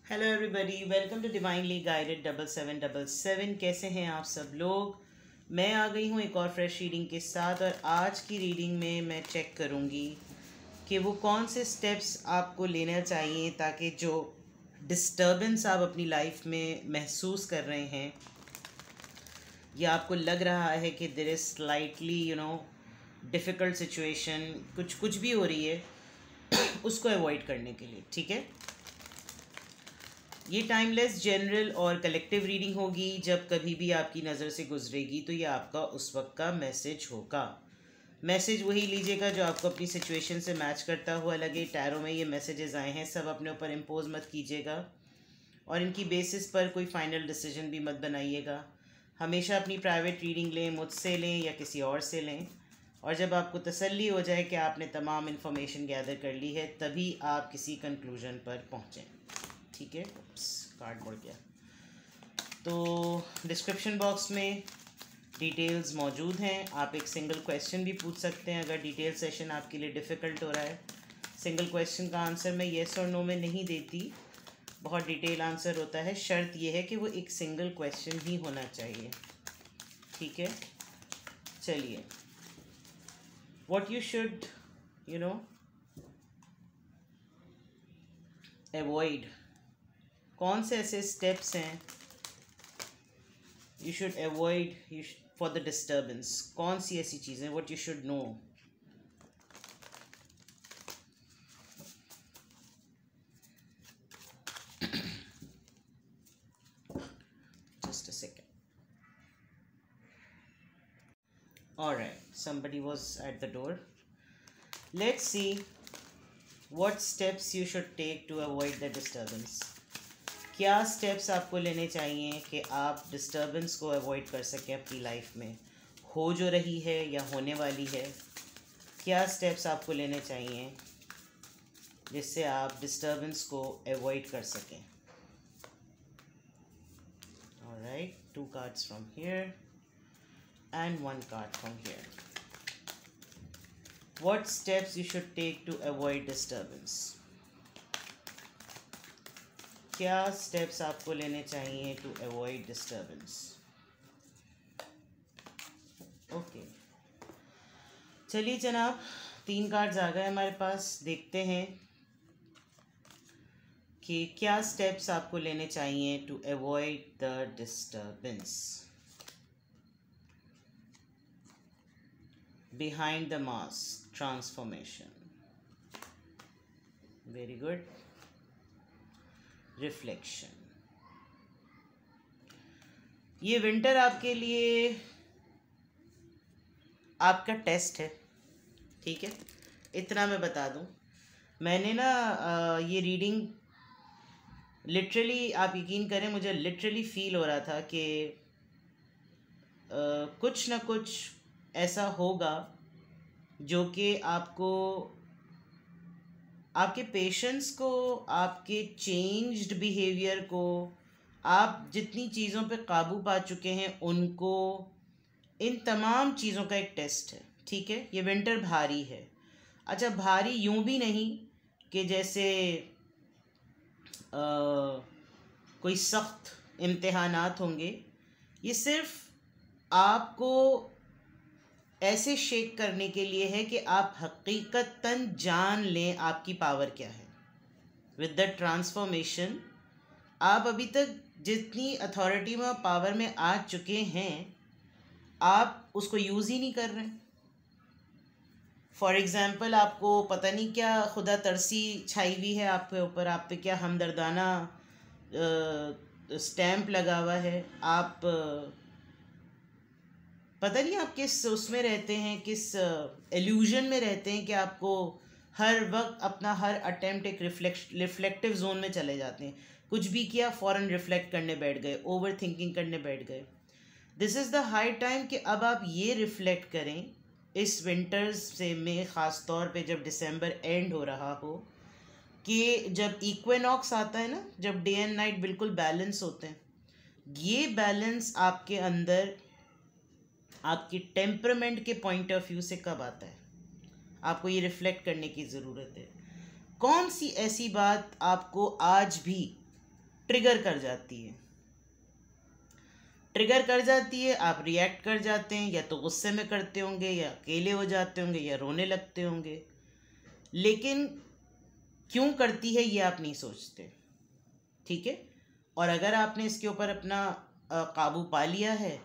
Hello everybody, welcome to divinely guided 7777। कैसे हैं आप सब लोग। मैं आ गई हूँ एक और फ्रेश रीडिंग के साथ, और आज की रीडिंग में मैं चेक करूँगी कि वो कौन से स्टेप्स आपको लेना चाहिए ताकि जो डिस्टर्बेंस आप अपनी लाइफ में महसूस कर रहे हैं या आपको लग रहा है कि there is slightly difficult situation, कुछ भी हो रही है उसको अवॉइड करने के लिए। ठीक है, ये टाइमलेस जनरल और कलेक्टिव रीडिंग होगी। जब कभी भी आपकी नज़र से गुजरेगी तो ये आपका उस वक्त का मैसेज होगा। मैसेज वही लीजिएगा जो आपको अपनी सिचुएशन से मैच करता हुआ लगे। टैरो में ये मैसेजेस आए हैं, सब अपने ऊपर इम्पोज मत कीजिएगा और इनकी बेसिस पर कोई फाइनल डिसीजन भी मत बनाइएगा। हमेशा अपनी प्राइवेट रीडिंग लें, मुझसे लें या किसी और से लें, और जब आपको तसल्ली हो जाए कि आपने तमाम इन्फॉर्मेशन गैदर कर ली है तभी आप किसी कंक्लूजन पर पहुँचें। ठीक है, कार्ड बढ़ गया। तो डिस्क्रिप्शन बॉक्स में डिटेल्स मौजूद हैं। आप एक सिंगल क्वेश्चन भी पूछ सकते हैं अगर डिटेल सेशन आपके लिए डिफ़िकल्ट हो रहा है। सिंगल क्वेश्चन का आंसर मैं येस और नो में नहीं देती, बहुत डिटेल आंसर होता है। शर्त यह है कि वो एक सिंगल क्वेश्चन ही होना चाहिए। ठीक है, चलिए। व्हाट यू शुड अवॉइड, कौन से ऐसे स्टेप्स हैं you should avoid for the disturbance, कौन सी ऐसी चीज़ें what you should know. Just a second. Alright, somebody was at the door. Let's see what steps you should take to avoid the disturbance. क्या steps आपको लेने चाहिए कि आप disturbance को अवॉइड कर सकें अपनी लाइफ में, हो जो रही है या होने वाली है। क्या स्टेप्स आपको लेने चाहिए जिससे आप डिस्टर्बेंस को अवॉइड कर सकें। Alright, 2 cards from here and 1 card from here. What steps you should take to avoid disturbance? क्या स्टेप्स आपको लेने चाहिए टू अवॉइड डिस्टर्बेंस। ओके, चलिए जनाब, 3 कार्ड्स आ गए हमारे पास। देखते हैं कि क्या स्टेप्स आपको लेने चाहिए to avoid the disturbance. Behind the mask, transformation, very good. Reflection. ये विंटर आपके लिए आपका टेस्ट है। ठीक है, इतना मैं बता दूं। मैंने ना ये रीडिंग लिटरली, आप यकीन करें, मुझे लिटरली फील हो रहा था कि कुछ ना कुछ ऐसा होगा जो कि आपको, आपके पेशेंस को, आपके चेंज्ड बिहेवियर को, आप जितनी चीज़ों पे काबू पा चुके हैं उनको, इन तमाम चीज़ों का एक टेस्ट है। ठीक है, ये विंटर भारी है। अच्छा, भारी यूं भी नहीं कि जैसे कोई सख्त इम्तिहानात होंगे। ये सिर्फ आपको ऐसे शेक करने के लिए है कि आप हकीकतन जान लें आपकी पावर क्या है। विद द ट्रांसफॉर्मेशन आप अभी तक जितनी अथॉरिटी में और पावर में आ चुके हैं, आप उसको यूज़ ही नहीं कर रहे। फॉर एग्ज़ाम्पल, आपको पता नहीं क्या खुदा तरसी छाई हुई है आपके ऊपर, आप पे क्या हमदर्दाना स्टैम्प लगा हुआ है। आप पता नहीं आप किस उसमें रहते हैं, किस एल्यूजन में रहते हैं कि आपको हर वक्त अपना हर अटेम्प्ट एक रिफ्लेक्टिव जोन में चले जाते हैं। कुछ भी किया फ़ौरन रिफ्लेक्ट करने बैठ गए, ओवर थिंकिंग करने बैठ गए। This is the high time कि अब आप ये रिफ्लेक्ट करें इस विंटर्स से में, ख़ास तौर पे जब दिसंबर एंड हो रहा हो, कि जब इक्विनॉक्स आता है ना, जब डे एंड नाइट बिल्कुल बैलेंस होते हैं, ये बैलेंस आपके अंदर आपकी टेम्परामेंट के पॉइंट ऑफ व्यू से कब आता है, आपको ये रिफ्लेक्ट करने की ज़रूरत है। कौन सी ऐसी बात आपको आज भी ट्रिगर कर जाती है। ट्रिगर कर जाती है, आप रिएक्ट कर जाते हैं, या तो गुस्से में करते होंगे, या अकेले हो जाते होंगे, या रोने लगते होंगे। लेकिन क्यों करती है ये आप नहीं सोचते, ठीक है। और अगर आपने इसके ऊपर अपना काबू पा लिया है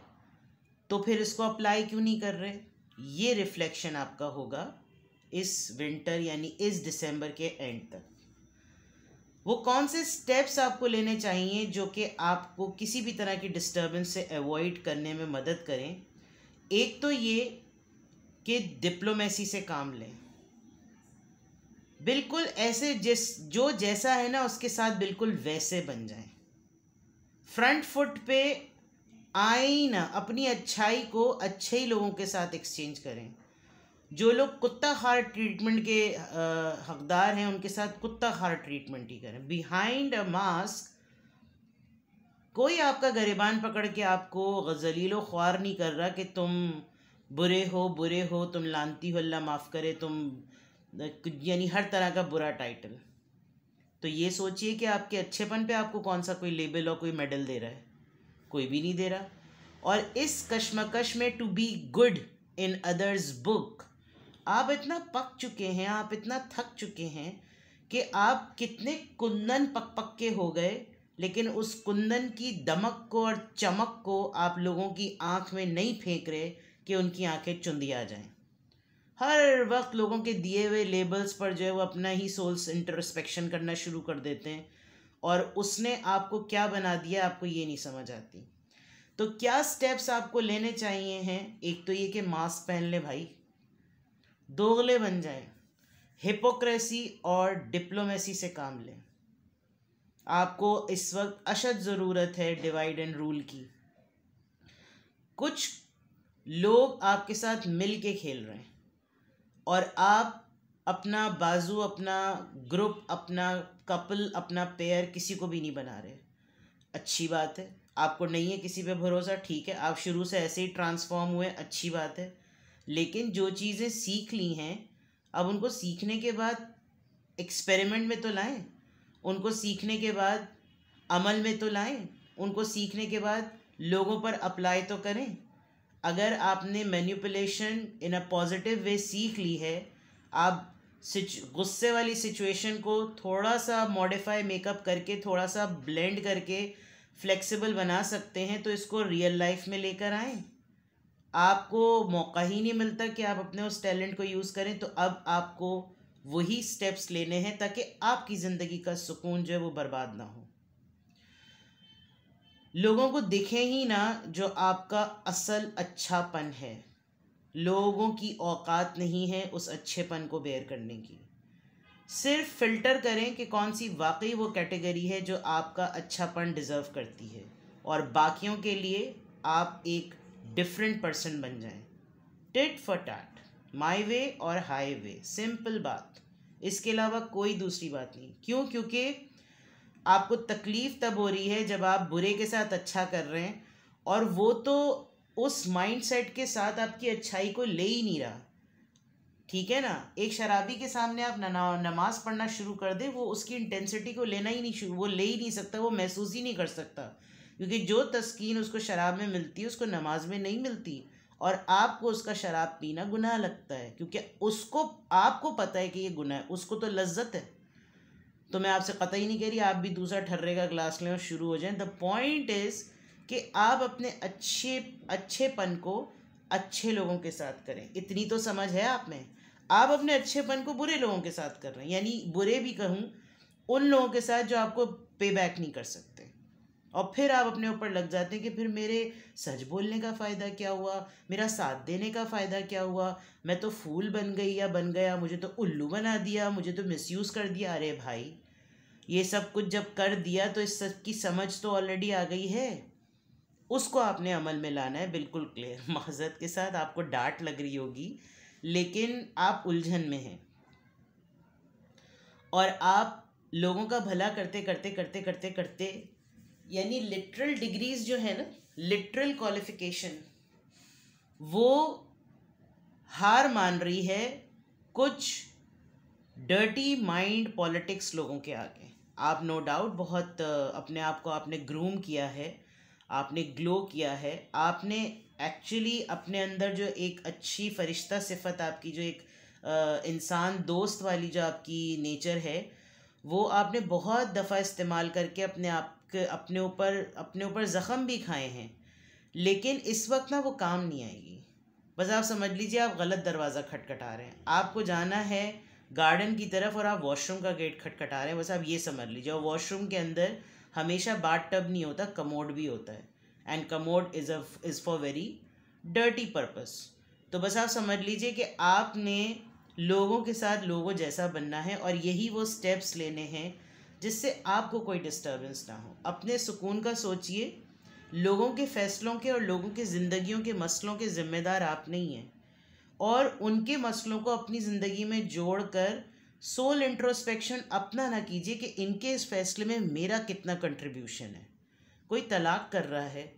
तो फिर इसको अप्लाई क्यों नहीं कर रहे। ये रिफ्लेक्शन आपका होगा इस विंटर यानी इस दिसंबर के एंड तक। वो कौन से स्टेप्स आपको लेने चाहिए जो कि आपको किसी भी तरह की डिस्टर्बेंस से अवॉइड करने में मदद करें। एक तो ये कि डिप्लोमेसी से काम लें, बिल्कुल ऐसे जो जैसा है ना उसके साथ बिल्कुल वैसे बन जाएं। फ्रंट फुट पे आए ना, अपनी अच्छाई को अच्छे ही लोगों के साथ एक्सचेंज करें। जो लोग कुत्ता खार ट्रीटमेंट के हकदार हैं उनके साथ कुत्ता खार ट्रीटमेंट ही करें। बिहाइंड अ मास्क कोई आपका गरेबान पकड़ के आपको गजलीलो ख्वार नहीं कर रहा कि तुम बुरे हो, तुम लानती हो, अल्लाह माफ़ करे, तुम यानी हर तरह का बुरा टाइटल। तो ये सोचिए कि आपके अच्छेपन पे आपको कौन सा कोई लेबल और कोई मेडल दे रहा है, कोई भी नहीं दे रहा। और इस कश्मकश में to be good in others book आप इतना पक चुके हैं, आप इतना थक चुके हैं कि आप कितने कुंदन पक पक के हो गए, लेकिन उस कुंदन की दमक को और चमक को आप लोगों की आंख में नहीं फेंक रहे कि उनकी आंखें चुंदी आ जाएं। हर वक्त लोगों के दिए हुए लेबल्स पर जो है वो अपना ही सोल्स इंट्रोस्पेक्शन करना शुरू कर देते हैं, और उसने आपको क्या बना दिया आपको ये नहीं समझ आती। तो क्या स्टेप्स आपको लेने चाहिए हैं। एक तो ये कि मास्क पहन ले भाई, दोगले बन जाएं, हिपोक्रेसी और डिप्लोमेसी से काम लें। आपको इस वक्त अशद ज़रूरत है डिवाइड एंड रूल की। कुछ लोग आपके साथ मिल के खेल रहे हैं और आप अपना बाजू, अपना ग्रुप, अपना कपल, अपना पेयर किसी को भी नहीं बना रहे। अच्छी बात है, आपको नहीं है किसी पे भरोसा, ठीक है, आप शुरू से ऐसे ही ट्रांसफॉर्म हुए, अच्छी बात है। लेकिन जो चीज़ें सीख ली हैं अब उनको सीखने के बाद एक्सपेरिमेंट में तो लाएं, उनको सीखने के बाद अमल में तो लाएं, उनको सीखने के बाद लोगों पर अप्लाई तो करें। अगर आपने manipulation in a positive way सीख ली है, आप गुस्से वाली सिचुएशन को थोड़ा सा मॉडिफाई मेकअप करके, थोड़ा सा ब्लेंड करके फ्लेक्सिबल बना सकते हैं, तो इसको रियल लाइफ में लेकर आएं। आपको मौका ही नहीं मिलता कि आप अपने उस टैलेंट को यूज़ करें, तो अब आपको वही स्टेप्स लेने हैं ताकि आपकी ज़िंदगी का सुकून जो है वो बर्बाद ना हो। लोगों को दिखे ही ना जो आपका असल अच्छापन है। लोगों की औकात नहीं है उस अच्छेपन को बेयर करने की। सिर्फ फिल्टर करें कि कौन सी वाकई वो कैटेगरी है जो आपका अच्छापन डिज़र्व करती है, और बाकियों के लिए आप एक डिफरेंट पर्सन बन जाएं। Tit for tat, my way और हाई वे, सिंपल बात, इसके अलावा कोई दूसरी बात नहीं। क्यों? क्योंकि आपको तकलीफ़ तब हो रही है जब आप बुरे के साथ अच्छा कर रहे हैं, और वो तो उस माइंडसेट के साथ आपकी अच्छाई को ले ही नहीं रहा, ठीक है ना। एक शराबी के सामने आप नमाज पढ़ना शुरू कर दे, वो उसकी इंटेंसिटी को लेना ही नहीं वो ले ही नहीं सकता, वो महसूस ही नहीं कर सकता, क्योंकि जो तस्कीन उसको शराब में मिलती है उसको नमाज में नहीं मिलती। और आपको उसका शराब पीना गुनाह लगता है, क्योंकि उसको, आपको पता है कि ये गुनाह है, उसको तो लज्जत है। तो मैं आपसे कतई नहीं कह रही आप भी दूसरा ठर्रे का ग्लास लें और शुरू हो जाएं। द पॉइंट इज़ कि आप अपने अच्छेपन को अच्छे लोगों के साथ करें। इतनी तो समझ है आप में। आप अपने अच्छेपन को बुरे लोगों के साथ कर रहे हैं, यानी बुरे भी कहूँ उन लोगों के साथ जो आपको पे बैक नहीं कर सकते, और फिर आप अपने ऊपर लग जाते हैं कि फिर मेरे सच बोलने का फ़ायदा क्या हुआ, मेरा साथ देने का फ़ायदा क्या हुआ, मैं तो फूल बन गई या बन गया, मुझे तो उल्लू बना दिया, मुझे तो मिसयूज़ कर दिया। अरे भाई, ये सब कुछ जब कर दिया तो इस सब की समझ तो ऑलरेडी आ गई है, उसको आपने अमल में लाना है। बिल्कुल क्लियर, माज़रत के साथ आपको डांट लग रही होगी, लेकिन आप उलझन में हैं, और आप लोगों का भला करते करते करते करते करते, यानी लिटरल डिग्रीज जो है ना, लिटरल क्वालिफिकेशन, वो हार मान रही है कुछ डर्टी माइंड पॉलिटिक्स लोगों के आगे। आप नो डाउट बहुत अपने आप को आपने ग्रूम किया है, आपने ग्लो किया है, आपने एक्चुअली अपने अंदर जो एक अच्छी फरिश्ता सिफत आपकी, जो एक इंसान दोस्त वाली जो आपकी नेचर है, वो आपने बहुत दफ़ा इस्तेमाल करके अपने ऊपर ज़ख़म भी खाए हैं, लेकिन इस वक्त ना वो काम नहीं आएगी। बस आप समझ लीजिए आप गलत दरवाज़ा खटखटा रहे हैं। आपको जाना है गार्डन की तरफ और आप वॉशरूम का गेट खटखटा रहे हैं। बस आप ये समझ लीजिए। और वॉशरूम के अंदर हमेशा बाथ टब नहीं होता, कमोड भी होता है, and commode is for very dirty purpose. तो बस आप समझ लीजिए कि आपने लोगों के साथ लोगों जैसा बनना है, और यही वो स्टेप्स लेने हैं जिससे आपको कोई डिस्टर्बेंस ना हो। अपने सुकून का सोचिए। लोगों के फैसलों के और लोगों के ज़िंदगियों के मसलों के ज़िम्मेदार आप नहीं हैं, और उनके मसलों को अपनी ज़िंदगी में जोड़कर सोल इंट्रोस्पेक्शन अपना ना कीजिए कि इनके इस फैसले में मेरा कितना कंट्रीब्यूशन है। कोई तलाक कर रहा है,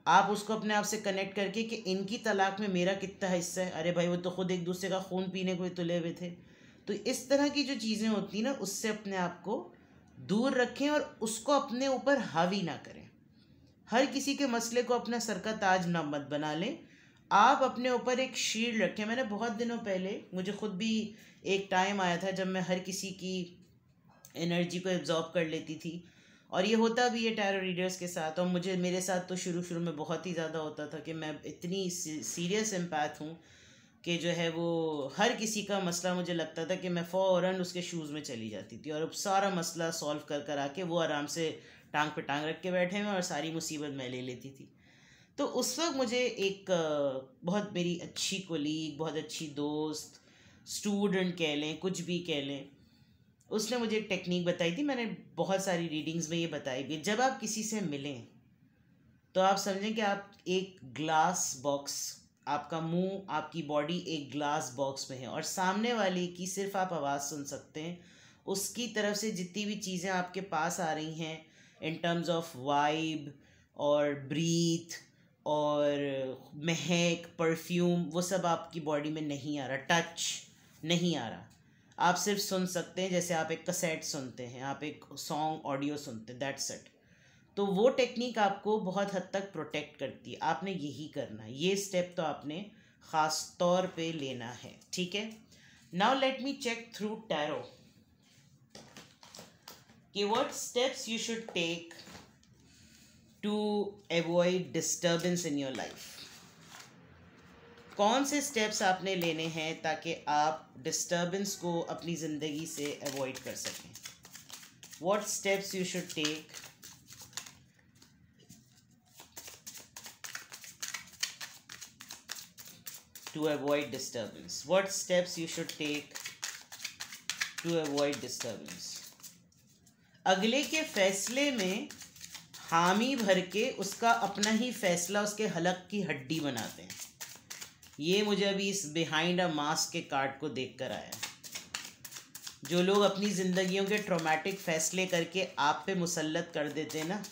आप उसको अपने आप से कनेक्ट करके कि इनकी तलाक में मेरा कितना हिस्सा है। अरे भाई, वो तो खुद एक दूसरे का खून पीने को ही तुले हुए थे। तो इस तरह की जो चीज़ें होती ना, उससे अपने आप को दूर रखें और उसको अपने ऊपर हावी ना करें। हर किसी के मसले को अपना सर का ताज ना मत बना लें। आप अपने ऊपर एक शील्ड रखें। मैंने बहुत दिनों पहले, मुझे खुद भी एक टाइम आया था जब मैं हर किसी की एनर्जी को एब्जॉर्ब कर लेती थी, और ये होता भी है टैरो रीडर्स के साथ। और मेरे साथ तो शुरू में बहुत ही ज़्यादा होता था कि मैं इतनी सीरियस एम्पैथ हूँ कि जो है वो हर किसी का मसला मुझे लगता था कि मैं फ़ौरन उसके शूज़ में चली जाती थी, और अब सारा मसला सॉल्व कर आके वो आराम से टांग पे टांग रख के बैठे हैं और सारी मुसीबत मैं ले लेती थी। तो उस वक्त मुझे एक बहुत मेरी अच्छी कोलीग, बहुत अच्छी दोस्त, स्टूडेंट कह लें, कुछ भी कह लें, उसने मुझे एक टेक्निक बताई थी। मैंने बहुत सारी रीडिंग्स में ये बताई भी। जब आप किसी से मिलें तो आप समझें कि आप एक ग्लास बॉक्स, आपका मुंह, आपकी बॉडी एक ग्लास बॉक्स में है, और सामने वाले की सिर्फ आप आवाज़ सुन सकते हैं। उसकी तरफ से जितनी भी चीज़ें आपके पास आ रही हैं इन टर्म्स ऑफ वाइब और ब्रीथ और महक, परफ्यूम, वो सब आपकी बॉडी में नहीं आ रहा, टच नहीं आ रहा। आप सिर्फ सुन सकते हैं, जैसे आप एक कैसेट सुनते हैं, आप एक सॉन्ग ऑडियो सुनते हैं, दैट्स इट। तो वो टेक्निक आपको बहुत हद तक प्रोटेक्ट करती है। आपने यही करना है, ये स्टेप तो आपने ख़ास तौर पे लेना है, ठीक है। Now let me check through tarot कि what steps you should take to avoid disturbance in your life. कौन से स्टेप्स आपने लेने हैं ताकि आप डिस्टर्बेंस को अपनी ज़िंदगी से अवॉइड कर सकें। What steps you should take to avoid disturbance. What steps you should take to avoid disturbance? अगले के फैसले में हामी भर के उसका अपना ही फैसला उसके हलक की हड्डी बनाते हैं। ये मुझे अभी इस बिहाइंड अ मास्क के कार्ड को देखकर आया। जो लोग अपनी ज़िंदगियों के ट्रॉमेटिक फैसले करके आप पे मुसल्लत कर देते हैं ना,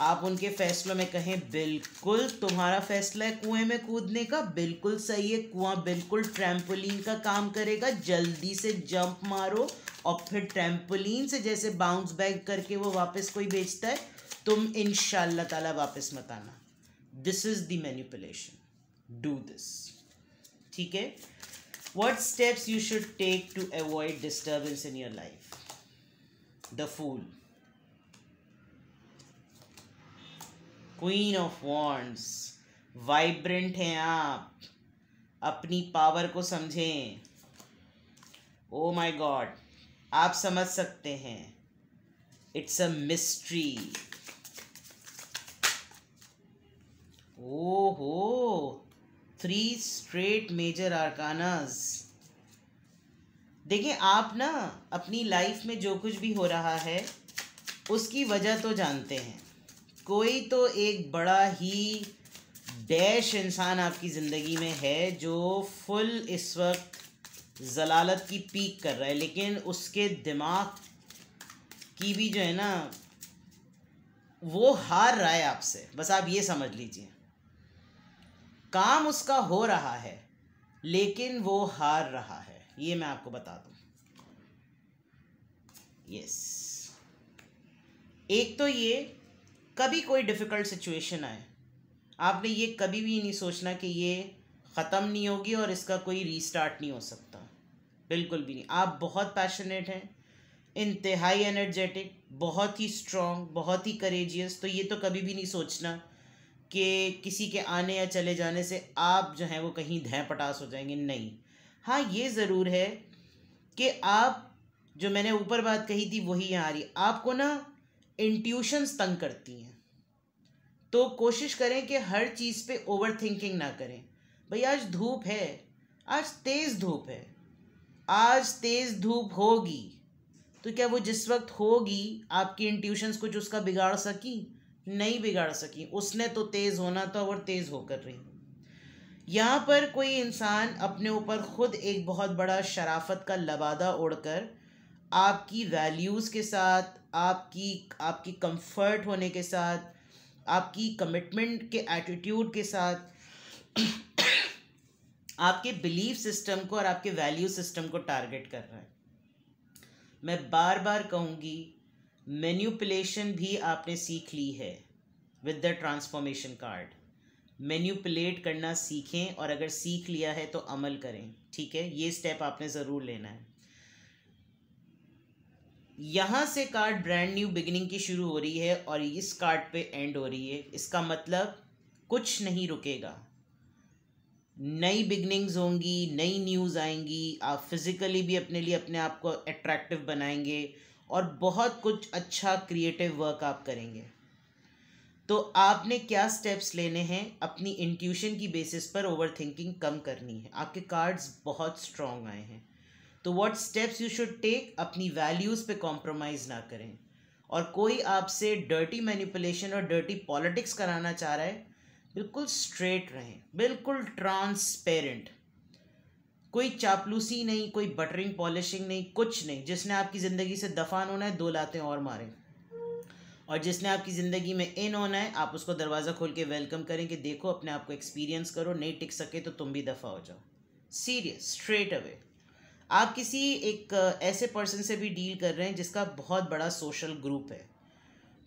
आप उनके फैसलों में कहें बिल्कुल तुम्हारा फैसला है कुएं में कूदने का, बिल्कुल सही है, कुआं बिल्कुल ट्रैम्पोलिन का काम करेगा, जल्दी से जंप मारो, और फिर ट्रैम्पोलिन से जैसे बाउंस बैक करके वो वापस कोई भेजता है, तुम इंशाल्लाह ताला वापस मत आना। This is the manipulation, do this, ठीक है। What steps you should take to avoid disturbance in your life? The fool, queen of wands, vibrant हैं आप, अपनी पावर को समझें। ओ माय गॉड, आप समझ सकते हैं, इट्स अ मिस्ट्री। ओहो, 3 स्ट्रेट मेजर आर्कानास। देखिए, आप ना अपनी लाइफ में जो कुछ भी हो रहा है उसकी वजह तो जानते हैं। कोई तो एक बड़ा ही डैश इंसान आपकी ज़िंदगी में है जो फुल इस वक्त जलालत की पीक कर रहा है, लेकिन उसके दिमाग की भी जो है ना, वो हार रहा है आपसे। बस आप ये समझ लीजिए, काम उसका हो रहा है लेकिन वो हार रहा है, ये मैं आपको बता दूं। यस, एक तो ये, कभी कोई डिफ़िकल्ट सिचुएशन आए, आपने ये कभी भी नहीं सोचना कि ये ख़त्म नहीं होगी और इसका कोई रीस्टार्ट नहीं हो सकता, बिल्कुल भी नहीं। आप बहुत पैशनेट हैं, इंतहाई एनर्जेटिक, बहुत ही स्ट्रॉन्ग, बहुत ही करेजियस। तो ये तो कभी भी नहीं सोचना कि किसी के आने या चले जाने से आप जो हैं वो कहीं धैं पटास हो जाएंगे, नहीं। हाँ, ये ज़रूर है कि आप, जो मैंने ऊपर बात कही थी वही यहाँ आ रही, आपको ना इंट्यूशंस तंग करती हैं। तो कोशिश करें कि हर चीज़ पे ओवर थिंकिंग ना करें। भाई आज धूप है, आज तेज़ धूप है, आज तेज़ धूप होगी, तो क्या वो जिस वक्त होगी आपकी इंट्यूशंस कुछ उसका बिगाड़ सकी? नहीं बिगाड़ सकी। उसने तो तेज़ होना था और तेज़ होकर रही। यहाँ पर कोई इंसान अपने ऊपर खुद एक बहुत बड़ा शराफत का लबादा ओढ़कर आपकी वैल्यूज़ के साथ, आपकी आपकी कंफर्ट होने के साथ, आपकी कमिटमेंट के एटीट्यूड के साथ आपके बिलीफ सिस्टम को और आपके वैल्यू सिस्टम को टारगेट कर रहा है। मैं बार बार कहूँगी, मैन्युपुलेशन भी आपने सीख ली है with the transformation card. Manipulate करना सीखें, और अगर सीख लिया है तो अमल करें, ठीक है? ये स्टेप आपने ज़रूर लेना है। यहाँ से कार्ड ब्रांड न्यू बिगिनिंग की शुरू हो रही है और इस कार्ड पे एंड हो रही है। इसका मतलब कुछ नहीं रुकेगा, नई बिगनिंग्स होंगी, नई न्यूज़ आएंगी, आप फिज़िकली भी अपने लिए अपने आप को अट्रैक्टिव बनाएंगे और बहुत कुछ अच्छा क्रिएटिव वर्क आप करेंगे। तो आपने क्या स्टेप्स लेने हैं? अपनी इंट्यूशन की बेसिस पर ओवर थिंकिंग कम करनी है। आपके कार्ड्स बहुत स्ट्रॉन्ग आए हैं, तो what steps you should take? अपनी वैल्यूज़ पे कॉम्प्रोमाइज़ ना करें। और कोई आपसे डर्टी मैनिपुलेशन और डर्टी पॉलिटिक्स कराना चाह रहा है, बिल्कुल स्ट्रेट रहें, बिल्कुल ट्रांसपेरेंट, कोई चापलूसी नहीं, कोई बटरिंग पॉलिशिंग नहीं, कुछ नहीं। जिसने आपकी ज़िंदगी से दफान होना है, दो लातें और मारें, और जिसने आपकी ज़िंदगी में इन होना है, आप उसको दरवाज़ा खोल के वेलकम करें कि देखो, अपने आप को एक्सपीरियंस करो, नहीं टिक सके तो तुम भी दफ़ा हो जाओ। Serious, straight away. आप किसी एक ऐसे पर्सन से भी डील कर रहे हैं जिसका बहुत बड़ा सोशल ग्रुप है,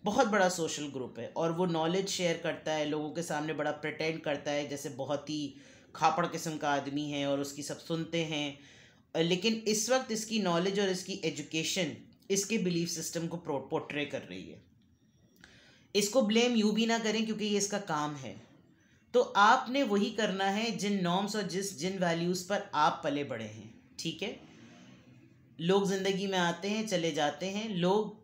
बहुत बड़ा सोशल ग्रुप है, और वो नॉलेज शेयर करता है, लोगों के सामने बड़ा प्रिटेंड करता है जैसे बहुत ही खापड़ किस्म का आदमी है और उसकी सब सुनते हैं। लेकिन इस वक्त इसकी नॉलेज और इसकी एजुकेशन इसके बिलीफ सिस्टम को पोर्ट्रे कर रही है। इसको ब्लेम यूँ भी ना करें क्योंकि ये इसका काम है। तो आपने वही करना है जिन नॉर्म्स और जिन वैल्यूज़ पर आप पले बड़े हैं, ठीक है? लोग ज़िंदगी में आते हैं, चले जाते हैं, लोग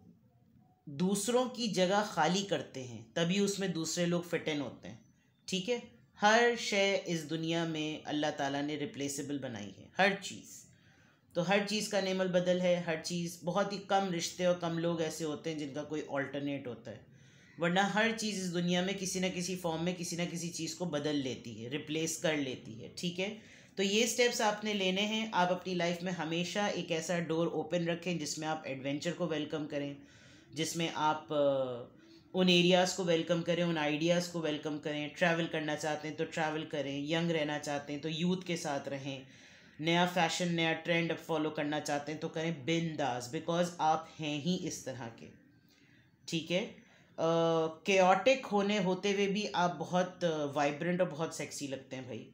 दूसरों की जगह खाली करते हैं, तभी उसमें दूसरे लोग फिट इन होते हैं, ठीक है? हर शय इस दुनिया में अल्लाह ताला ने रिप्लेसेबल बनाई है, हर चीज़। तो हर चीज़ का नेमल बदल है, हर चीज़, बहुत ही कम रिश्ते और कम लोग ऐसे होते हैं जिनका कोई ऑल्टरनेट होता है, वरना हर चीज़ इस दुनिया में किसी न किसी फॉर्म में किसी न किसी चीज़ को बदल लेती है, रिप्लेस कर लेती है, ठीक है? तो ये स्टेप्स आपने लेने हैं। आप अपनी लाइफ में हमेशा एक ऐसा डोर ओपन रखें जिसमें आप एडवेंचर को वेलकम करें, जिसमें आप उन एरियाज़ को वेलकम करें, उन आइडियाज़ को वेलकम करें। ट्रैवल करना चाहते हैं तो ट्रैवल करें, यंग रहना चाहते हैं तो यूथ के साथ रहें, नया फैशन, नया ट्रेंड फॉलो करना चाहते हैं तो करें बिंदास, बिकॉज आप हैं ही इस तरह के, ठीक है? केओटिक होते हुए भी आप बहुत वाइब्रेंट और बहुत सेक्सी लगते हैं भाई।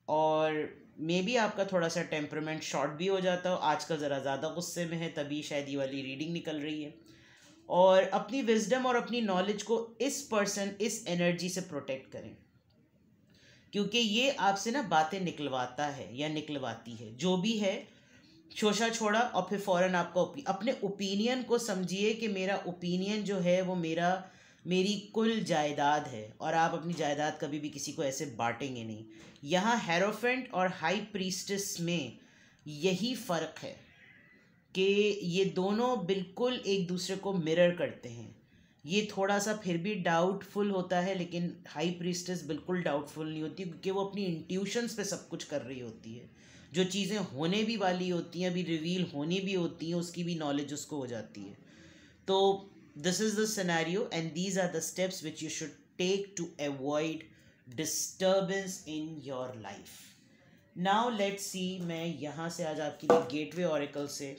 और मे बी आपका थोड़ा सा टेम्परामेंट शॉर्ट भी हो जाता हो, आजकल ज़रा ज़्यादा गुस्से में है, तभी शायद ये वाली रीडिंग निकल रही है। और अपनी विजडम और अपनी नॉलेज को इस पर्सन, इस एनर्जी से प्रोटेक्ट करें, क्योंकि ये आपसे ना बातें निकलवाता है या निकलवाती है, जो भी है। शोशा छोड़ा और फिर फ़ौरन आपका अपने ओपिनियन को समझिए कि मेरा ओपिनियन जो है वो मेरी कुल जायदाद है, और आप अपनी जायदाद कभी भी किसी को ऐसे बांटेंगे नहीं। यहाँ हेरोफेंट और हाई प्रीस्टेस में यही फ़र्क है कि ये दोनों बिल्कुल एक दूसरे को मिरर करते हैं। ये थोड़ा सा फिर भी डाउटफुल होता है, लेकिन हाई प्रीस्टेस बिल्कुल डाउटफुल नहीं होती, क्योंकि वो अपनी इंट्यूशंस पे सब कुछ कर रही होती है। जो चीज़ें होने भी वाली होती हैं, अभी रिवील होनी भी होती हैं, उसकी भी नॉलेज उसको हो जाती है। तो this is the scenario and these are the steps which you should take to avoid disturbance in your life. Now let's see, मैं यहाँ से आज आपके लिए गेटवे ऑरेकल से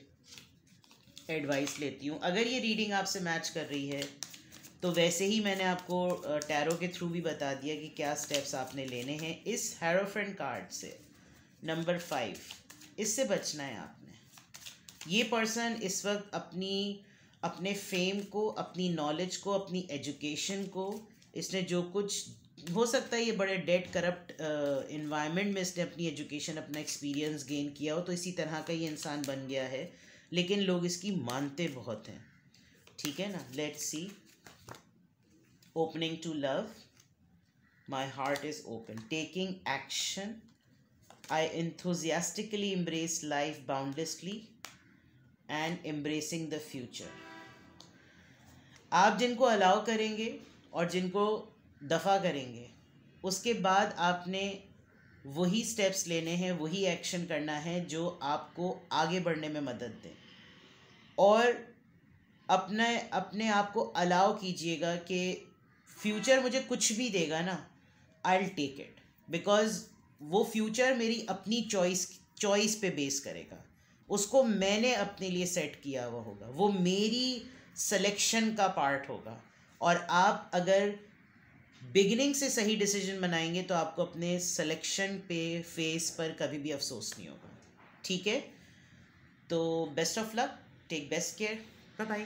एडवाइस लेती हूँ। अगर ये रीडिंग आपसे मैच कर रही है तो वैसे ही मैंने आपको टैरो के थ्रू भी बता दिया कि क्या स्टेप्स आपने लेने हैं। इस हेरोफेंट कार्ड से नंबर 5, इससे बचना है आपने। ये पर्सन इस वक्त अपने फेम को, अपनी नॉलेज को, अपनी एजुकेशन को, इसने जो कुछ हो सकता है ये बड़े डेड करप्ट इन्वायरमेंट में इसने अपनी एजुकेशन, अपना एक्सपीरियंस गेन किया हो, तो इसी तरह का ये इंसान बन गया है, लेकिन लोग इसकी मानते बहुत हैं। ठीक है ना। Let's see. Opening to love, my heart is open, taking action, I enthusiastically embrace life boundlessly and embracing the future। आप जिनको अलाउ करेंगे और जिनको दफ़ा करेंगे, उसके बाद आपने वही स्टेप्स लेने हैं, वही एक्शन करना है जो आपको आगे बढ़ने में मदद दें। और अपने आप को अलाउ कीजिएगा कि फ्यूचर मुझे कुछ भी देगा ना, I will take it, because वो फ्यूचर मेरी अपनी चॉइस पे बेस करेगा। उसको मैंने अपने लिए सेट किया हुआ होगा, वो मेरी सिलेक्शन का पार्ट होगा। और आप अगर बिगिनिंग से सही डिसीजन बनाएंगे तो आपको अपने सिलेक्शन पे, फेस पर कभी भी अफसोस नहीं होगा। ठीक है, तो best of luck, take best care, bye bye.